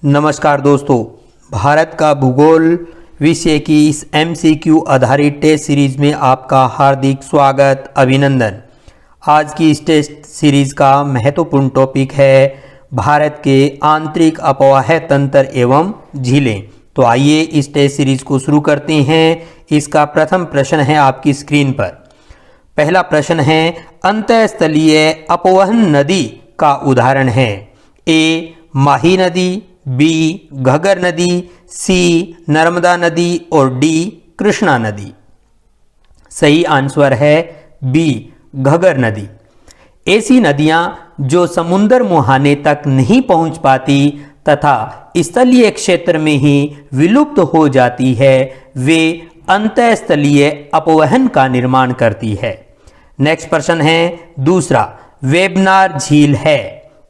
नमस्कार दोस्तों, भारत का भूगोल विषय की इस MCQ आधारित टेस्ट सीरीज में आपका हार्दिक स्वागत अभिनंदन। आज की इस टेस्ट सीरीज का महत्वपूर्ण टॉपिक है भारत के आंतरिक अपवाह तंत्र एवं झीलें। तो आइए इस टेस्ट सीरीज को शुरू करते हैं। इसका प्रथम प्रश्न है आपकी स्क्रीन पर। पहला प्रश्न है, अंतःस्थलीय अपवहन नदी का उदाहरण है। ए माही नदी, बी घगर नदी, सी नर्मदा नदी और डी कृष्णा नदी। सही आंसर है बी घगर नदी। ऐसी नदियां जो समुद्र मुहाने तक नहीं पहुंच पाती तथा स्थलीय क्षेत्र में ही विलुप्त हो जाती है, वे अंतःस्थलीय अपवहन का निर्माण करती है। नेक्स्ट प्रश्न है दूसरा, वेबनार झील है।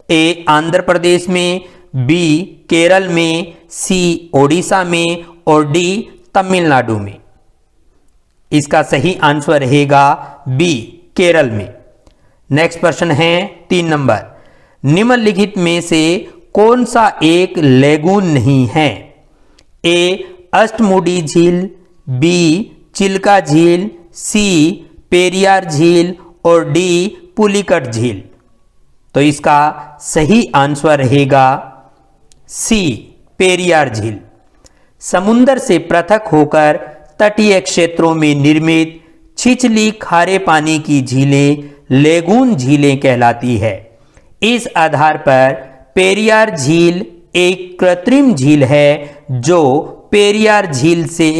ए आंध्र प्रदेश में, बी केरल में, सी ओडिशा में और डी तमिलनाडु में। इसका सही आंसर रहेगा बी केरल में। नेक्स्ट प्रश्न है 3 नंबर, निम्नलिखित में से कौन सा एक लेगून नहीं है। ए अष्टमुडी झील, बी चिल्का झील, सी पेरियार झील और डी पुलिकट झील। तो इसका सही आंसर रहेगा सी पेरियार झील। समुद्र से पृथक होकर तटीय क्षेत्रों में निर्मित छिछली खारे पानी की झीलें लेगून झीलें कहलाती है। इस आधार पर पेरियार झील एक कृत्रिम झील है जो पेरियार झील से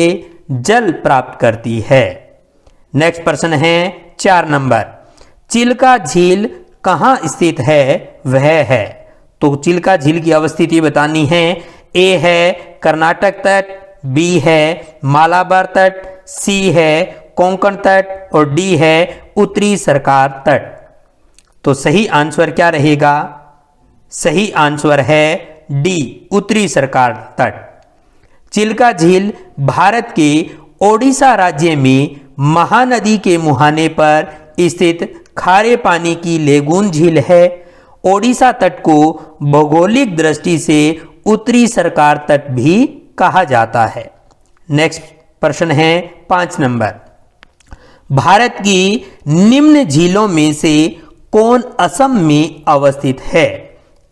जल प्राप्त करती है। नेक्स्ट प्रश्न है 4 नंबर, चिल्का झील कहाँ स्थित है वह है। तो चिल्का झील की अवस्थिति बतानी है। ए है कर्नाटक तट, बी है मालाबार तट, सी है कोंकण तट और डी है उत्तरी सरकार तट। तो सही आंसर क्या रहेगा? सही आंसर है डी उत्तरी सरकार तट। चिल्का झील भारत के ओडिशा राज्य में महानदी के मुहाने पर स्थित खारे पानी की लेगून झील है। ओडिशा तट को भौगोलिक दृष्टि से उत्तरी सरकार तट भी कहा जाता है। नेक्स्ट प्रश्न है 5 नंबर, भारत की निम्न झीलों में से कौन असम में अवस्थित है।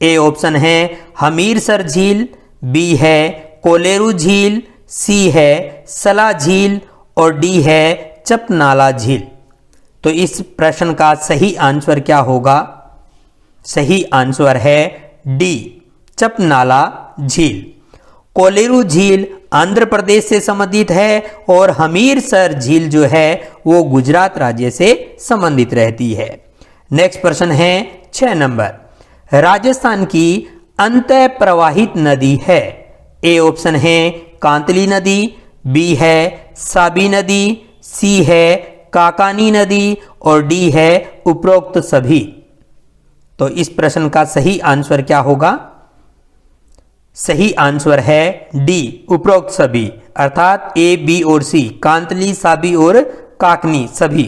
ए ऑप्शन है हमीरसर झील, बी है कोलेरू झील, सी है सला झील और डी है चपनाला झील। तो इस प्रश्न का सही आंसर क्या होगा? सही आंसर है डी चपनाला झील। कोलेरू झील आंध्र प्रदेश से संबंधित है और हमीरसर झील जो है वो गुजरात राज्य से संबंधित रहती है। नेक्स्ट प्रश्न है 6 नंबर, राजस्थान की अंतः प्रवाहित नदी है। ए ऑप्शन है कांतली नदी, बी है साबी नदी, सी है काकानी नदी और डी है उपरोक्त सभी। तो इस प्रश्न का सही आंसर क्या होगा? सही आंसर है डी उपरोक्त सभी, अर्थात ए बी और सी, कांतली साबी और काकनी सभी।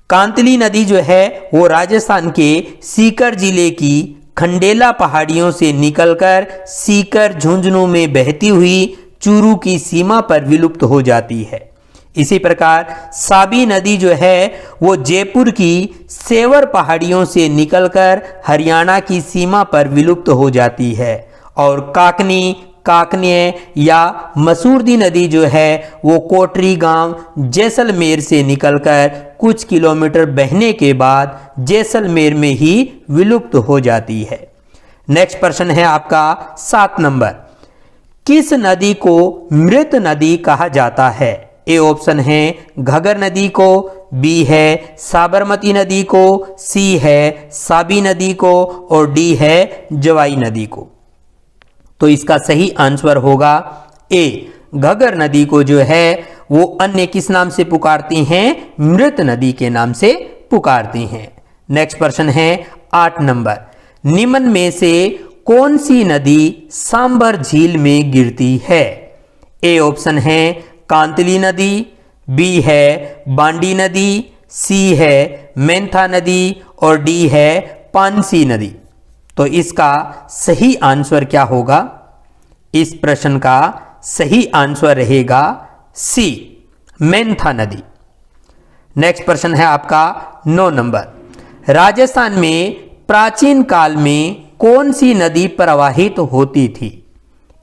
कांतली नदी जो है वो राजस्थान के सीकर जिले की खंडेला पहाड़ियों से निकलकर सीकर झुंझुनू में बहती हुई चूरू की सीमा पर विलुप्त हो जाती है। इसी प्रकार साबी नदी जो है वो जयपुर की सेवर पहाड़ियों से निकलकर हरियाणा की सीमा पर विलुप्त हो जाती है। और काकनी, काकन्य या मसूरदी नदी जो है वो कोटरी गांव जैसलमेर से निकलकर कुछ किलोमीटर बहने के बाद जैसलमेर में ही विलुप्त हो जाती है। नेक्स्ट प्रश्न है आपका 7 नंबर, किस नदी को मृत नदी कहा जाता है। ए ऑप्शन है घगर नदी को, बी है साबरमती नदी को, सी है साबी नदी को और डी है जवाई नदी को। तो इसका सही आंसर होगा ए घगर नदी को जो है वो अन्य किस नाम से पुकारती हैं? मृत नदी के नाम से पुकारती हैं। नेक्स्ट प्रश्न है 8 नंबर, निम्न में से कौन सी नदी सांबर झील में गिरती है। ए ऑप्शन है कांतली नदी, बी है बांडी नदी, सी है मेंथा नदी और डी है पानसी नदी। तो इसका सही आंसर क्या होगा? इस प्रश्न का सही आंसर रहेगा सी, मेंथा नदी। नेक्स्ट प्रश्न है आपका 9 नंबर। राजस्थान में प्राचीन काल में कौन सी नदी प्रवाहित होती थी?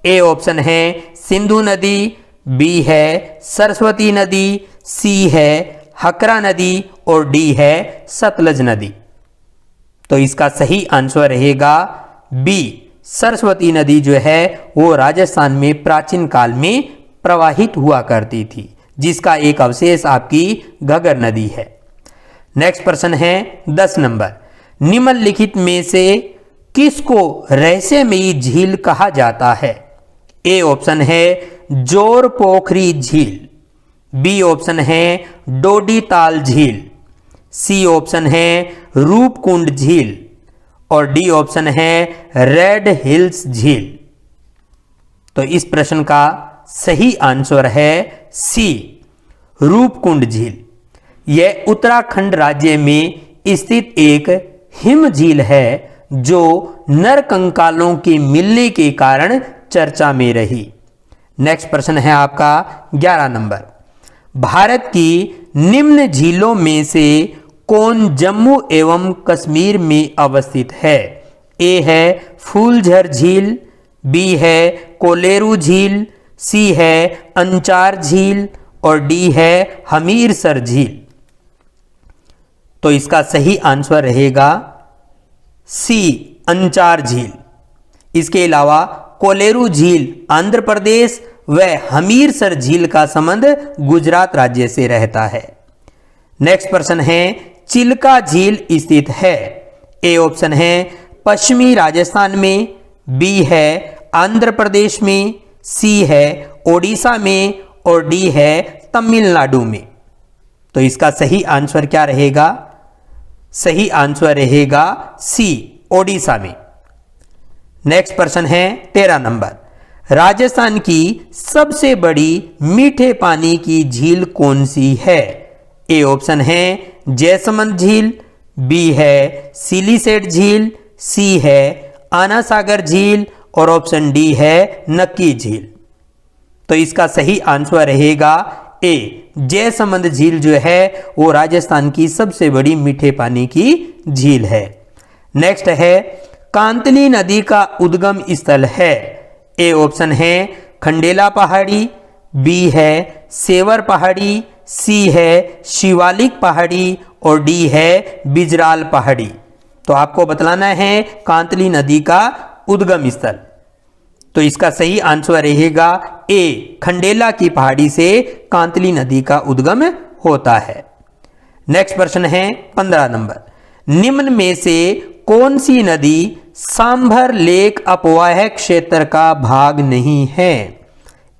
ए ऑप्शन है सिंधु नदी, बी है सरस्वती नदी, सी है हकरा नदी और डी है सतलज नदी। तो इसका सही आंसर रहेगा बी, सरस्वती नदी जो है वो राजस्थान में प्राचीन काल में प्रवाहित हुआ करती थी, जिसका एक अवशेष आपकी घग्गर नदी है। नेक्स्ट प्रश्न है 10 नंबर। निम्नलिखित में से किसको रहस्यमयी झील कहा जाता है? ए ऑप्शन है जोर पोखरी झील, बी ऑप्शन है डोडी ताल झील, सी ऑप्शन है रूपकुंड झील और डी ऑप्शन है रेड हिल्स झील। तो इस प्रश्न का सही आंसर है सी, रूपकुंड झील। यह उत्तराखंड राज्य में स्थित एक हिम झील है जो नरकंकालों के मिलने के कारण चर्चा में रही। नेक्स्ट प्रश्न है आपका 11 नंबर। भारत की निम्न झीलों में से कौन जम्मू एवं कश्मीर में अवस्थित है? ए है फूलझर झील, बी है कोलेरू झील, सी है अंचार झील और डी है हमीरसर झील। तो इसका सही आंसर रहेगा सी, अंचार झील। इसके अलावा कोलेरू झील आंध्र प्रदेश व हमीरसर झील का संबंध गुजरात राज्य से रहता है। नेक्स्ट प्रश्न है चिल्का झील स्थित है? ए ऑप्शन है पश्चिमी राजस्थान में, बी है आंध्र प्रदेश में, सी है ओडिशा में और डी है तमिलनाडु में। तो इसका सही आंसर क्या रहेगा? सही आंसर रहेगा सी, ओडिशा में। नेक्स्ट प्रश्न है 13 नंबर। राजस्थान की सबसे बड़ी मीठे पानी की झील कौन सी है? ए ऑप्शन है जयसमंद झील, बी है सिलीसेट झील, सी है आना सागर झील और ऑप्शन डी है नक्की झील। तो इसका सही आंसर रहेगा ए, जयसमंद झील जो है वो राजस्थान की सबसे बड़ी मीठे पानी की झील है। नेक्स्ट है कांतली नदी का उद्गम स्थल है? ए ऑप्शन है खंडेला पहाड़ी, बी है सेवर पहाड़ी, सी है शिवालिक पहाड़ी और डी है बिजराल पहाड़ी। तो आपको बतलाना है कांतली नदी का उद्गम स्थल। तो इसका सही आंसर रहेगा ए, खंडेला की पहाड़ी से कांतली नदी का उद्गम होता है। नेक्स्ट प्रश्न है 15 नंबर। निम्न में से कौन सी नदी सांभर लेक अपवाह क्षेत्र का भाग नहीं है?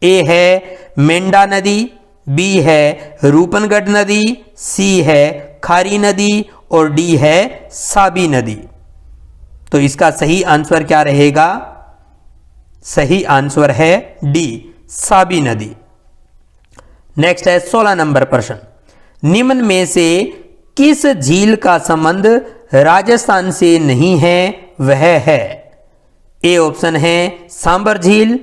ए है मेंढा नदी, बी है रूपनगढ़ नदी, सी है खारी नदी और डी है साबी नदी। तो इसका सही आंसर क्या रहेगा? सही आंसर है डी, साबी नदी। नेक्स्ट है 16 नंबर प्रश्न। निम्न में से किस झील का संबंध राजस्थान से नहीं है वह है? ए ऑप्शन है सांबर झील,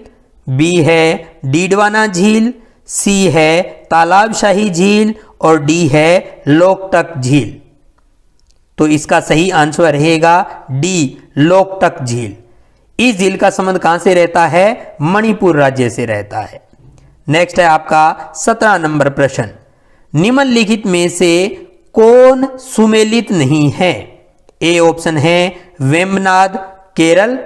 बी है डीडवाना झील, सी है तालाबशाही झील और डी है लोकटक झील। तो इसका सही आंसर रहेगा डी, लोकटक झील। इस झील का संबंध कहां से रहता है? मणिपुर राज्य से रहता है। नेक्स्ट है आपका 17 नंबर प्रश्न। निम्नलिखित में से कौन सुमेलित नहीं है? ए ऑप्शन है वेम्बनाड केरल,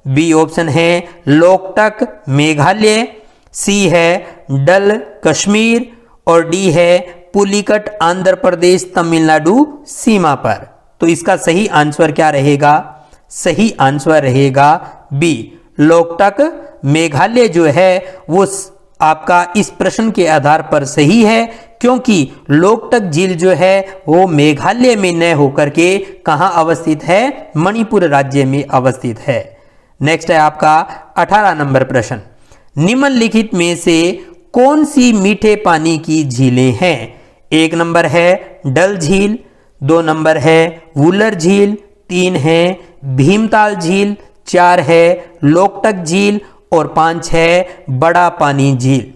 बी ऑप्शन है लोकटक मेघालय, सी है डल कश्मीर और डी है पुलिकट आंध्र प्रदेश तमिलनाडु सीमा पर। तो इसका सही आंसर क्या रहेगा? सही आंसर रहेगा बी, लोकटक मेघालय जो है वो आपका इस प्रश्न के आधार पर सही है, क्योंकि लोकटक झील जो है वो मेघालय में न होकर के कहां अवस्थित है? मणिपुर राज्य में अवस्थित है। नेक्स्ट है आपका 18 नंबर प्रश्न। निम्नलिखित में से कौन सी मीठे पानी की झीलें हैं? 1 नंबर है डल झील, 2 नंबर है वुलर झील, 3 है भीमताल झील, 4 है लोकटक झील और 5 है बड़ा पानी झील।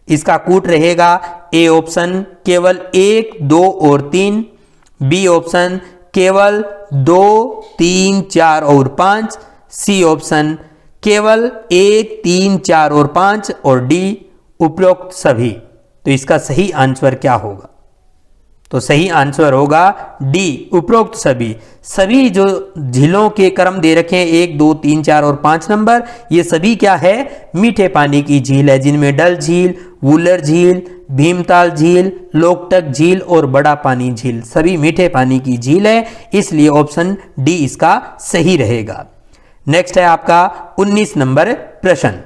इसका कूट रहेगा ए ऑप्शन केवल 1, 2 और 3, बी ऑप्शन केवल 2, 3, 4 और 5, सी ऑप्शन केवल 1, 3, 4 और 5 और डी उपरोक्त सभी। तो इसका सही आंसर क्या होगा? तो सही आंसर होगा डी उपरोक्त सभी। सभी जो झीलों के क्रम दे रखे हैं 1, 2, 3, 4 और 5 नंबर, ये सभी क्या है? मीठे पानी की झील है, जिनमें डल झील, वुलर झील, भीमताल झील, लोकटक झील और बड़ा पानी झील सभी मीठे पानी की झील है, इसलिए ऑप्शन डी इसका सही रहेगा। नेक्स्ट है आपका 19 नंबर प्रश्न।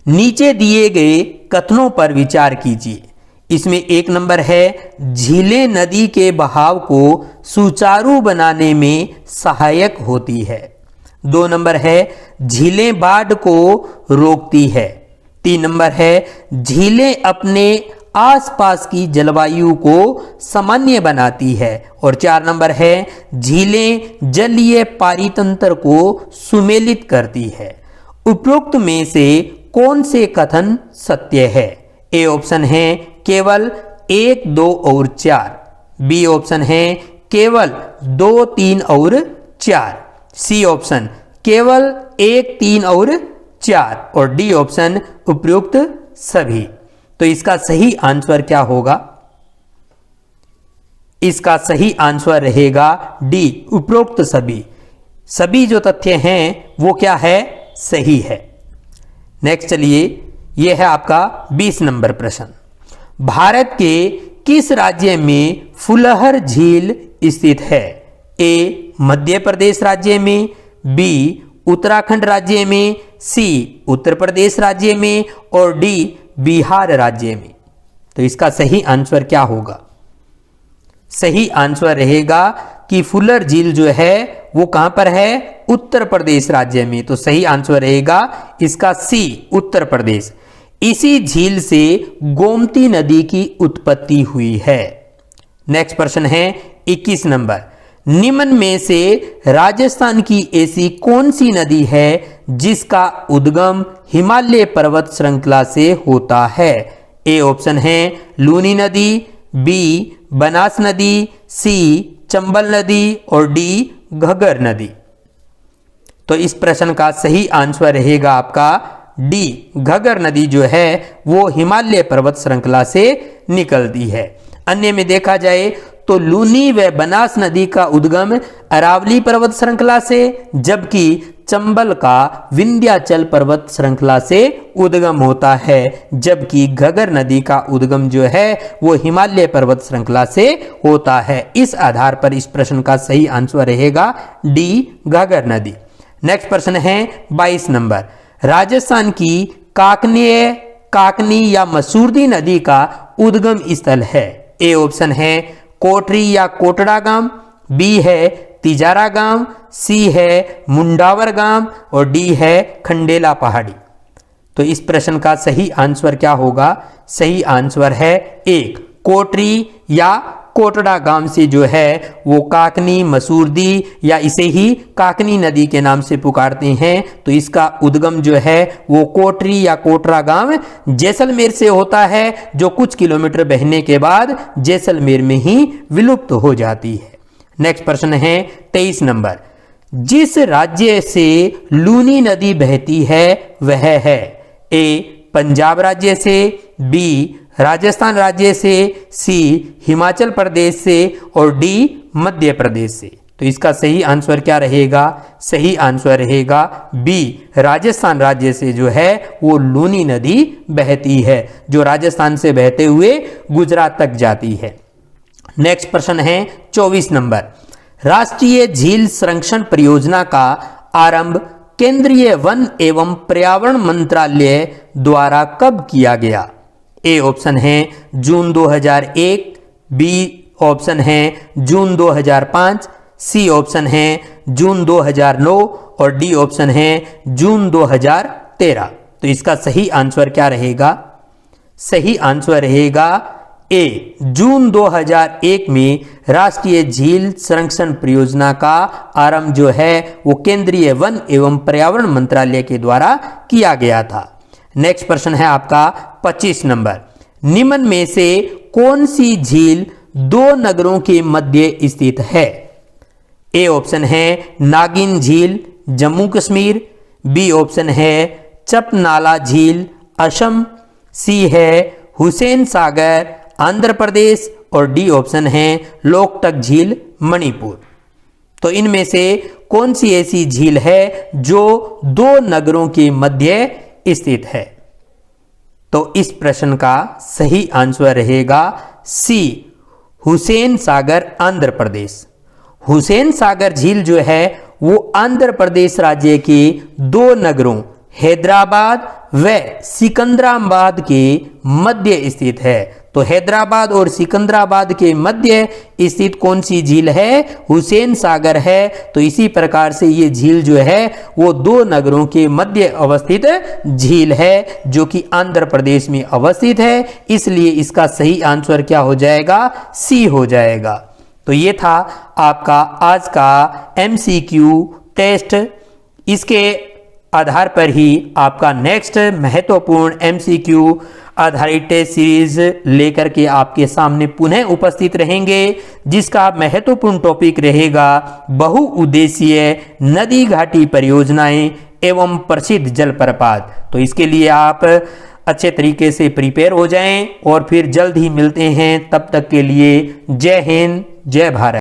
नीचे दिए गए कथनों पर विचार कीजिए। इसमें 1 नंबर है झीलें नदी के बहाव को सुचारू बनाने में सहायक होती है। 2 नंबर है झीलें बाढ़ को रोकती है। 3 नंबर है झीलें अपने आसपास की जलवायु को सामान्य बनाती है। और 4 नंबर है झीलें जलीय पारितंत्र को सुमेलित करती है। उपरोक्त में से कौन से कथन सत्य है? ए ऑप्शन है केवल 1, 2 और 4, बी ऑप्शन है केवल 2, 3 और 4, सी ऑप्शन केवल 1, 3 और 4 और डी ऑप्शन उपयुक्त सभी। तो इसका सही आंसर क्या होगा? इसका सही आंसर रहेगा डी उपरोक्त सभी। सभी जो तथ्य हैं वो क्या है? सही है। नेक्स्ट चलिए, यह है आपका 20 नंबर प्रश्न। भारत के किस राज्य में फुलहर झील स्थित है? ए मध्य प्रदेश राज्य में, बी उत्तराखंड राज्य में, सी उत्तर प्रदेश राज्य में और डी बिहार राज्य में। तो इसका सही आंसर क्या होगा? सही आंसर रहेगा कि फुलर झील जो है वो कहां पर है? उत्तर प्रदेश राज्य में। तो सही आंसर रहेगा इसका सी उत्तर प्रदेश। इसी झील से गोमती नदी की उत्पत्ति हुई है। नेक्स्ट प्रश्न है 21 नंबर। निम्न में से राजस्थान की ऐसी कौन सी नदी है जिसका उद्गम हिमालय पर्वत श्रृंखला से होता है? ए ऑप्शन है लूनी नदी, बी बनास नदी, सी चंबल नदी और डी घग्गर नदी। तो इस प्रश्न का सही आंसर रहेगा आपका डी घग्गर नदी जो है वो हिमालय पर्वत श्रृंखला से निकलती है। अन्य में देखा जाए तो लूनी व बनास नदी का उद्गम अरावली पर्वत श्रृंखला से, जबकि चंबल का विंध्याचल पर्वत श्रृंखला से उद्गम होता है, जबकि घग्गर नदी का उद्गम जो है वो हिमालय पर्वत श्रृंखला से होता है। इस आधार पर इस प्रश्न का सही आंसर रहेगा डी घग्गर नदी। नेक्स्ट प्रश्न है 22 नंबर। राजस्थान की काकनी या मसूरदी नदी का उद्गम स्थल है। ए ऑप्शन है कोटरी या कोटड़ा गांव, बी है तिजारा गांव, सी है मुंडावर गांव और डी है खंडेला पहाड़ी। तो इस प्रश्न का सही आंसर क्या होगा? सही आंसर है 1 कोटरी या कोटड़ा गांव से जो है वो काकनी मसूरदी या इसे ही काकनी नदी के नाम से पुकारते हैं। तो इसका उद्गम जो है वो कोटरी या कोटरा गांव जैसलमेर से होता है, जो कुछ किलोमीटर बहने के बाद जैसलमेर में ही विलुप्त हो जाती है। नेक्स्ट प्रश्न है 23 नंबर। जिस राज्य से लूनी नदी बहती है वह है? ए पंजाब राज्य से, बी राजस्थान राज्य से, सी हिमाचल प्रदेश से और डी मध्य प्रदेश से। तो इसका सही आंसर क्या रहेगा? सही आंसर रहेगा बी राजस्थान राज्य से जो है वो लूनी नदी बहती है, जो राजस्थान से बहते हुए गुजरात तक जाती है। नेक्स्ट प्रश्न है 24 नंबर। राष्ट्रीय झील संरक्षण परियोजना का आरंभ केंद्रीय वन एवं पर्यावरण मंत्रालय द्वारा कब किया गया? ए ऑप्शन है जून 2001, बी ऑप्शन है जून 2005, सी ऑप्शन है जून 2009 और डी ऑप्शन है जून 2013। तो इसका सही आंसर क्या रहेगा? सही आंसर रहेगा ए, जून 2001 में राष्ट्रीय झील संरक्षण परियोजना का आरंभ जो है वो केंद्रीय वन एवं पर्यावरण मंत्रालय के द्वारा किया गया था। नेक्स्ट प्रश्न है आपका 25 नंबर। निम्न में से कौन सी झील दो नगरों के मध्य स्थित है? ए ऑप्शन है नागिन झील जम्मू कश्मीर, बी ऑप्शन है चपनाला झील असम, सी है हुसैन सागर आंध्र प्रदेश और डी ऑप्शन है लोकटक झील मणिपुर। तो इनमें से कौन सी ऐसी झील है जो दो नगरों के मध्य स्थित है? तो इस प्रश्न का सही आंसर रहेगा सी, हुसैन सागर आंध्र प्रदेश। हुसैन सागर झील जो है वो आंध्र प्रदेश राज्य के दो नगरों हैदराबाद व सिकंदराबाद के मध्य स्थित है। तो हैदराबाद और सिकंदराबाद के मध्य स्थित कौन सी झील है? हुसैन सागर है। तो इसी प्रकार से ये झील जो है वो दो नगरों के मध्य अवस्थित झील है जो कि आंध्र प्रदेश में अवस्थित है, इसलिए इसका सही आंसर क्या हो जाएगा? सी हो जाएगा। तो ये था आपका आज का MCQ टेस्ट। इसके आधार पर ही आपका नेक्स्ट महत्वपूर्ण MCQ आधारित टेस्ट सीरीज लेकर के आपके सामने पुनः उपस्थित रहेंगे, जिसका महत्वपूर्ण टॉपिक रहेगा बहुउद्देशीय नदी घाटी परियोजनाएं एवं प्रसिद्ध जलप्रपात। तो इसके लिए आप अच्छे तरीके से प्रिपेयर हो जाएं और फिर जल्द ही मिलते हैं। तब तक के लिए जय हिंद, जय भारत।